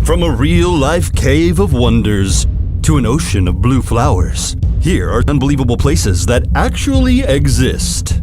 From a real-life cave of wonders to an ocean of blue flowers, here are unbelievable places that actually exist.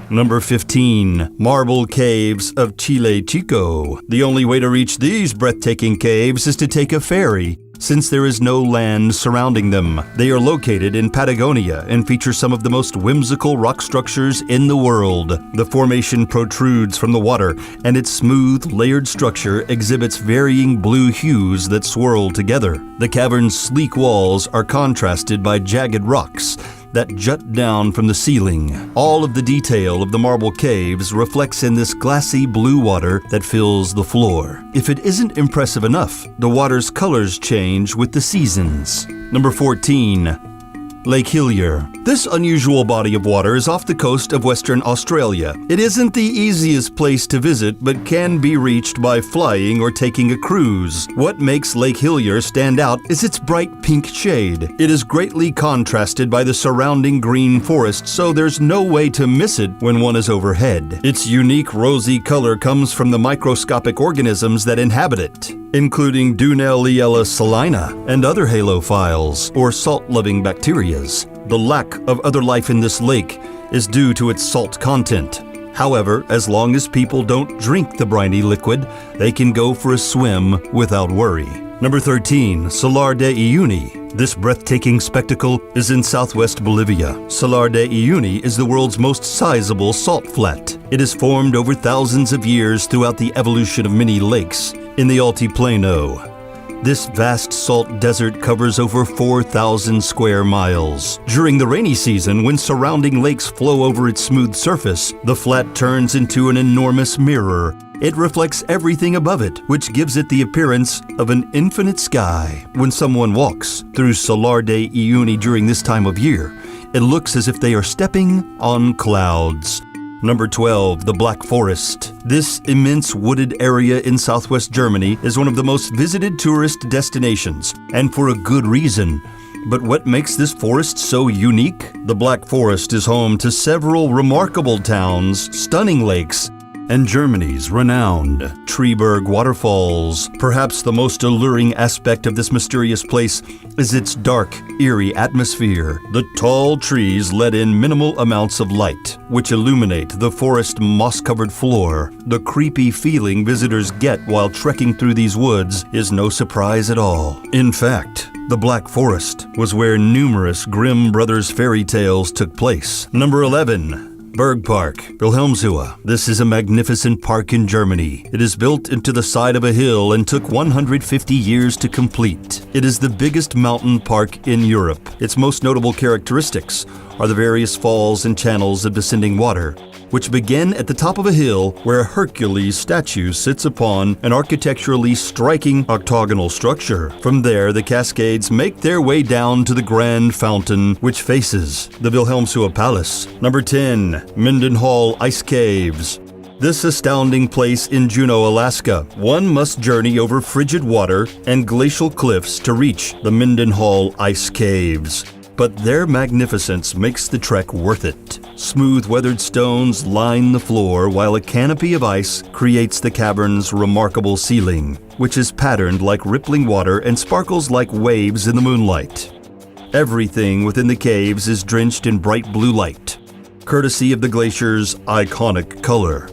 Number 15. Marble Caves of Chile Chico. The only way to reach these breathtaking caves is to take a ferry, since there is no land surrounding them. They are located in Patagonia and feature some of the most whimsical rock structures in the world. The formation protrudes from the water, and its smooth, layered structure exhibits varying blue hues that swirl together. The cavern's sleek walls are contrasted by jagged rocks that jut down from the ceiling. All of the detail of the marble caves reflects in this glassy blue water that fills the floor. If it isn't impressive enough, the water's colors change with the seasons. Number 14. Lake Hillier. This unusual body of water is off the coast of Western Australia. It isn't the easiest place to visit, but can be reached by flying or taking a cruise. What makes Lake Hillier stand out is its bright pink shade. It is greatly contrasted by the surrounding green forest, so there's no way to miss it when one is overhead. Its unique rosy color comes from the microscopic organisms that inhabit it, including Dunelliella salina and other halophiles, or salt-loving bacteria. The lack of other life in this lake is due to its salt content. However, as long as people don't drink the briny liquid, they can go for a swim without worry. Number 13. Salar de Uyuni. This breathtaking spectacle is in southwest Bolivia. Salar de Uyuni is the world's most sizable salt flat. It has formed over thousands of years throughout the evolution of many lakes in the Altiplano. This vast salt desert covers over 4,000 square miles. During the rainy season, when surrounding lakes flow over its smooth surface, the flat turns into an enormous mirror. It reflects everything above it, which gives it the appearance of an infinite sky. When someone walks through Salar de Uyuni during this time of year, it looks as if they are stepping on clouds. Number 12. The Black Forest. This immense wooded area in southwest Germany is one of the most visited tourist destinations, and for a good reason. But what makes this forest so unique? The Black Forest is home to several remarkable towns, stunning lakes, and Germany's renowned Treeberg waterfalls. Perhaps the most alluring aspect of this mysterious place is its dark, eerie atmosphere. The tall trees let in minimal amounts of light, which illuminate the forest moss-covered floor. The creepy feeling visitors get while trekking through these woods is no surprise at all. In fact, the Black Forest was where numerous Grimm Brothers fairy tales took place. Number 11. Berg Park, Wilhelmshöhe. This is a magnificent park in Germany. It is built into the side of a hill and took 150 years to complete. It is the biggest mountain park in Europe. Its most notable characteristics are the various falls and channels of descending water, which begin at the top of a hill where a Hercules statue sits upon an architecturally striking octagonal structure. From there, the cascades make their way down to the grand fountain, which faces the Wilhelmshöhe Palace. Number 10. Mendenhall Ice Caves. This astounding place in Juneau, Alaska. One must journey over frigid water and glacial cliffs to reach the Mendenhall Ice Caves. But their magnificence makes the trek worth it. Smooth weathered stones line the floor, while a canopy of ice creates the cavern's remarkable ceiling, which is patterned like rippling water and sparkles like waves in the moonlight. Everything within the caves is drenched in bright blue light, courtesy of the glacier's iconic color.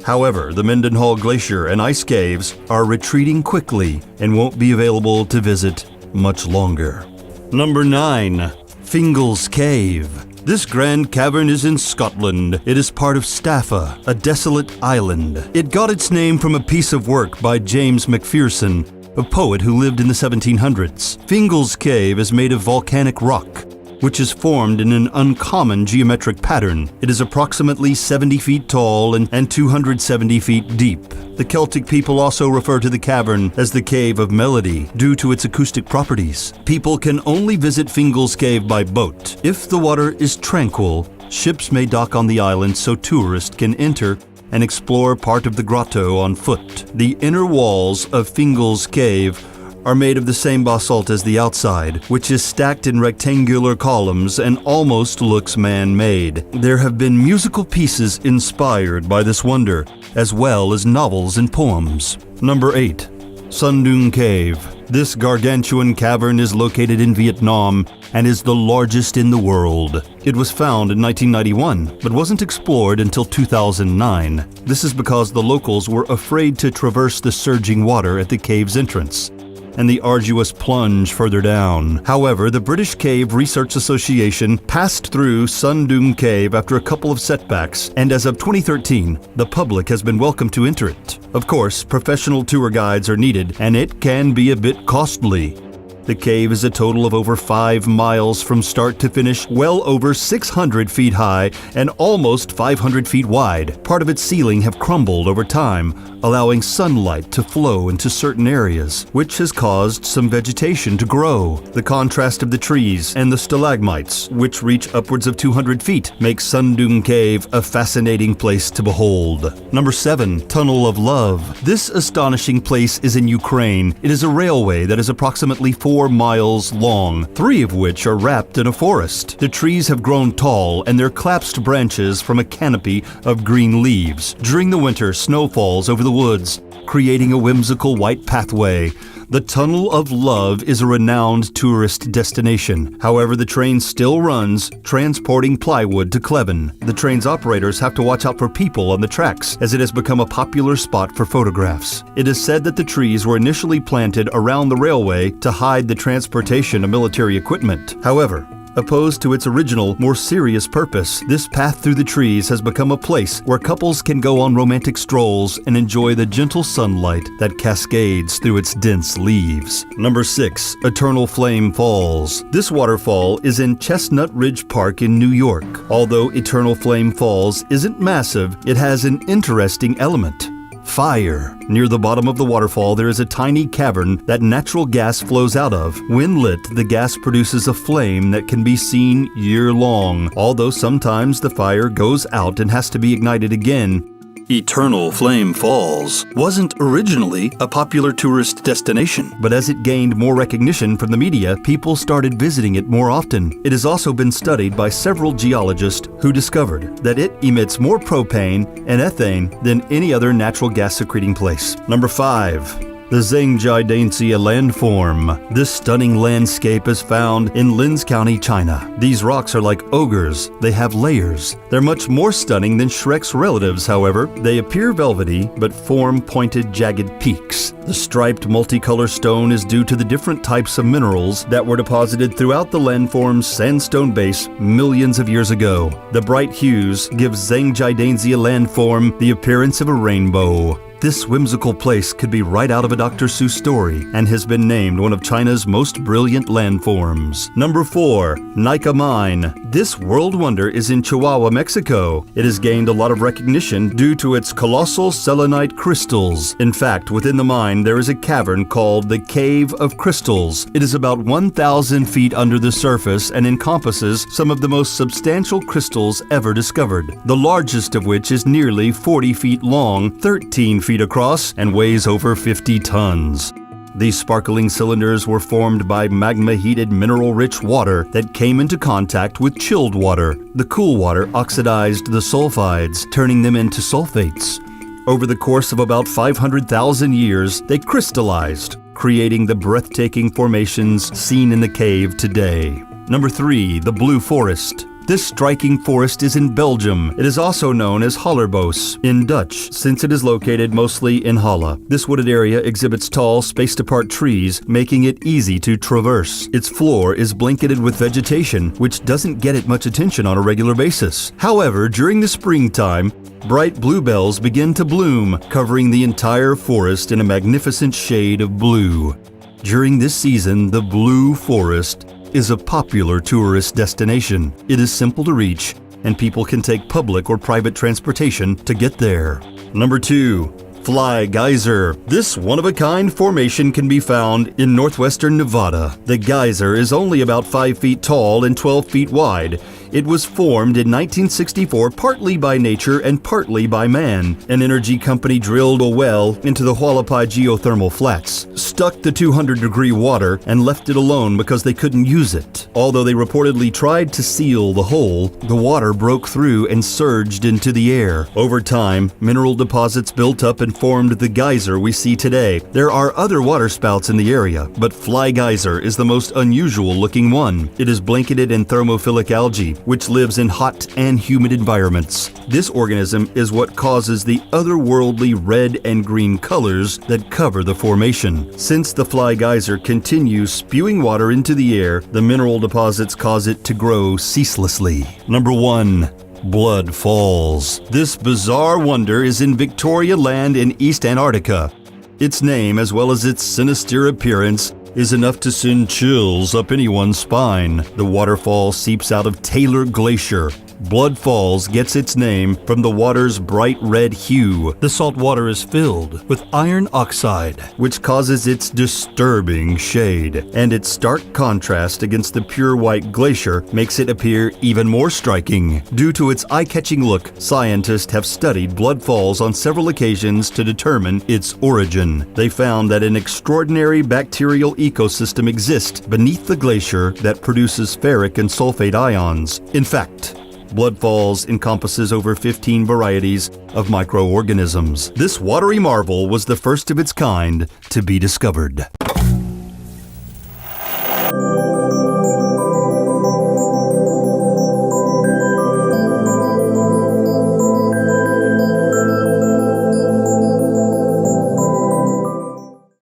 However, the Mendenhall Glacier and ice caves are retreating quickly and won't be available to visit much longer. Number 9. Fingal's Cave. This grand cavern is in Scotland. It is part of Staffa, a desolate island. It got its name from a piece of work by James Macpherson, a poet who lived in the 1700s. Fingal's Cave is made of volcanic rock, which is formed in an uncommon geometric pattern. It is approximately 70 feet tall and 270 feet deep. The Celtic people also refer to the cavern as the Cave of Melody due to its acoustic properties. People can only visit Fingal's Cave by boat. If the water is tranquil, ships may dock on the island so tourists can enter and explore part of the grotto on foot. The inner walls of Fingal's Cave are made of the same basalt as the outside, which is stacked in rectangular columns and almost looks man-made. There have been musical pieces inspired by this wonder, as well as novels and poems. Number 8. Sandung Cave. This gargantuan cavern is located in Vietnam and is the largest in the world. It was found in 1991, but wasn't explored until 2009. This is because the locals were afraid to traverse the surging water at the cave's entrance and the arduous plunge further down. However, the British Cave Research Association passed through Sandung Cave after a couple of setbacks, and as of 2013, the public has been welcome to enter it. Of course, professional tour guides are needed, and it can be a bit costly. The cave is a total of over 5 miles from start to finish, well over 600 feet high and almost 500 feet wide. Part of its ceiling have crumbled over time, allowing sunlight to flow into certain areas, which has caused some vegetation to grow. The contrast of the trees and the stalagmites, which reach upwards of 200 feet, make Sandung Cave a fascinating place to behold. Number 7. Tunnel of Love. This astonishing place is in Ukraine. It is a railway that is approximately 4 miles long, 3 of which are wrapped in a forest. The trees have grown tall and their collapsed branches from a canopy of green leaves. During the winter, snow falls over the woods, creating a whimsical white pathway. The Tunnel of Love is a renowned tourist destination. However, the train still runs, transporting plywood to Cleven. The train's operators have to watch out for people on the tracks, as it has become a popular spot for photographs. It is said that the trees were initially planted around the railway to hide the transportation of military equipment. However, opposed to its original, more serious purpose, this path through the trees has become a place where couples can go on romantic strolls and enjoy the gentle sunlight that cascades through its dense leaves. Number 6. Eternal Flame Falls. This waterfall is in Chestnut Ridge Park in New York. Although Eternal Flame Falls isn't massive, it has an interesting element: fire. Near the bottom of the waterfall, there is a tiny cavern that natural gas flows out of. When lit, the gas produces a flame that can be seen year-long, although sometimes the fire goes out and has to be ignited again. Eternal Flame Falls wasn't originally a popular tourist destination, but as it gained more recognition from the media, people started visiting it more often. It has also been studied by several geologists who discovered that it emits more propane and ethane than any other natural gas secreting place. Number 5. The Zhangye Danxia Landform. This stunning landscape is found in Linze County, China. These rocks are like ogres. They have layers. They're much more stunning than Shrek's relatives, however. They appear velvety, but form pointed, jagged peaks. The striped multicolor stone is due to the different types of minerals that were deposited throughout the landform's sandstone base millions of years ago. The bright hues give Zhangye Danxia Landform the appearance of a rainbow. This whimsical place could be right out of a Dr. Seuss story and has been named one of China's most brilliant landforms. Number 4. Nika Mine. This world wonder is in Chihuahua, Mexico. It has gained a lot of recognition due to its colossal selenite crystals. In fact, within the mine there is a cavern called the Cave of Crystals. It is about 1,000 feet under the surface and encompasses some of the most substantial crystals ever discovered, the largest of which is nearly 40 feet long, 13 feet across, and weighs over 50 tons. These sparkling cylinders were formed by magma-heated mineral-rich water that came into contact with chilled water. The cool water oxidized the sulfides, turning them into sulfates. Over the course of about 500,000 years, they crystallized, creating the breathtaking formations seen in the cave today. Number 3. The Blue Forest. This striking forest is in Belgium. It is also known as Hollerbos in Dutch, since it is located mostly in Halle. This wooded area exhibits tall, spaced-apart trees, making it easy to traverse. Its floor is blanketed with vegetation, which doesn't get it much attention on a regular basis. However, during the springtime, bright bluebells begin to bloom, covering the entire forest in a magnificent shade of blue. During this season, the Blue Forest is a popular tourist destination. It is simple to reach, and people can take public or private transportation to get there. Number 2. Fly Geyser. This one-of-a-kind formation can be found in northwestern Nevada. The geyser is only about 5 feet tall and 12 feet wide. It was formed in 1964 partly by nature and partly by man. An energy company drilled a well into the Hualapai geothermal flats, stuck the 200-degree water, and left it alone because they couldn't use it. Although they reportedly tried to seal the hole, the water broke through and surged into the air. Over time, mineral deposits built up and formed the geyser we see today. There are other water spouts in the area, but Fly Geyser is the most unusual-looking one. It is blanketed in thermophilic algae, which lives in hot and humid environments. This organism is what causes the otherworldly red and green colors that cover the formation. Since the Fly Geyser continues spewing water into the air, the mineral deposits cause it to grow ceaselessly. Number 1. Blood Falls. This bizarre wonder is in Victoria Land in East Antarctica. Its name, as well as its sinister appearance, is enough to send chills up anyone's spine. The waterfall seeps out of Taylor Glacier. Blood Falls gets its name from the water's bright red hue. The salt water is filled with iron oxide, which causes its disturbing shade, and its stark contrast against the pure white glacier makes it appear even more striking. Due to its eye-catching look, scientists have studied Blood Falls on several occasions to determine its origin. They found that an extraordinary bacterial ecosystem exists beneath the glacier that produces ferric and sulfate ions. In fact, Blood Falls encompasses over 15 varieties of microorganisms. This watery marvel was the first of its kind to be discovered.